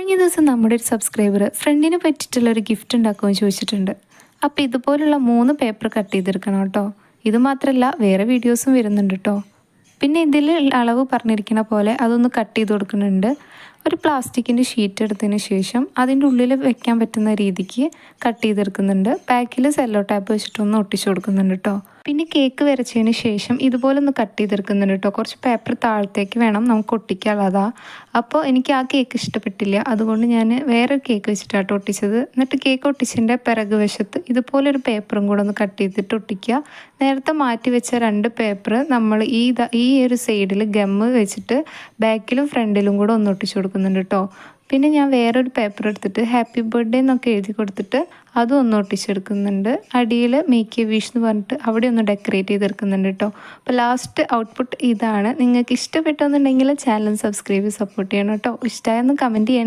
കഴിഞ്ഞ ദിവസം നമ്മുടെ ഒരു സബ്സ്ക്രൈബർ ഫ്രണ്ടിന് പറ്റിയിട്ടുള്ള ഒരു ഗിഫ്റ്റ് ഉണ്ടാക്കുമെന്ന് ചോദിച്ചിട്ടുണ്ട്. അപ്പോൾ ഇതുപോലുള്ള 3 പേപ്പർ കട്ട് ചെയ്തെടുക്കണം കേട്ടോ. ഇത് മാത്രമല്ല വേറെ വീഡിയോസും വരുന്നുണ്ട് കേട്ടോ. പിന്നെ ഇതിൽ അളവ് പറഞ്ഞിരിക്കുന്ന പോലെ അതൊന്ന് കട്ട് ചെയ്ത് കൊടുക്കുന്നുണ്ട്. ഒരു പ്ലാസ്റ്റിക്കിൻ്റെ ഷീറ്റ് എടുത്തതിന് ശേഷം അതിൻ്റെ ഉള്ളിൽ വെക്കാൻ പറ്റുന്ന രീതിക്ക് കട്ട് ചെയ്തെടുക്കുന്നുണ്ട്. ബാക്കിൽ സെല്ലോ ടാപ്പ് വെച്ചിട്ടൊന്ന് ഒട്ടിച്ചു കൊടുക്കുന്നുണ്ട് കേട്ടോ. പിന്നെ കേക്ക് വരച്ചതിന് ശേഷം ഇതുപോലെ ഒന്ന് കട്ട് ചെയ്തെടുക്കുന്നുണ്ട് കേട്ടോ. കുറച്ച് പേപ്പർ താഴത്തേക്ക് വേണം നമുക്ക് ഒട്ടിക്കാനുള്ളതാ. അപ്പോൾ എനിക്ക് ആ കേക്ക് ഇഷ്ടപ്പെട്ടില്ല, അതുകൊണ്ട് ഞാൻ വേറൊരു കേക്ക് വെച്ചിട്ടാണ് ഒട്ടിച്ചത്. എന്നിട്ട് കേക്ക് ഒട്ടിച്ചതിൻ്റെ പിറക് വശത്ത് ഇതുപോലൊരു പേപ്പറും കൂടെ ഒന്ന് കട്ട് ചെയ്തിട്ട് ഒട്ടിക്കുക. നേരത്തെ മാറ്റി വെച്ച 2 പേപ്പർ നമ്മൾ ഈ ഒരു സൈഡിൽ ഗമ്മ് വെച്ചിട്ട് ബാക്കിലും ഫ്രണ്ടിലും കൂടെ ഒന്ന് ഒട്ടിച്ചു കൊടുക്കുന്നുണ്ട് കേട്ടോ. പിന്നെ ഞാൻ വേറൊരു പേപ്പർ എടുത്തിട്ട് ഹാപ്പി ബർത്ത്ഡേ എന്നൊക്കെ എഴുതി കൊടുത്തിട്ട് അതും ഒന്ന് ഒട്ടിച്ചെടുക്കുന്നുണ്ട്. അടിയിൽ മേക്ക് എ വിഷ് എന്ന് പറഞ്ഞിട്ട് അവിടെ ഒന്ന് ഡെക്കറേറ്റ് ചെയ്തെടുക്കുന്നുണ്ട് കേട്ടോ. അപ്പോൾ ലാസ്റ്റ് ഔട്ട്പുട്ട് ഇതാണ്. നിങ്ങൾക്ക് ഇഷ്ടപ്പെട്ടെന്നുണ്ടെങ്കിൽ ചാനൽ സബ്സ്ക്രൈബ് സപ്പോർട്ട് ചെയ്യണം കേട്ടോ. ഇഷ്ടമായെന്ന് കമൻറ്റ് ചെയ്യണേ.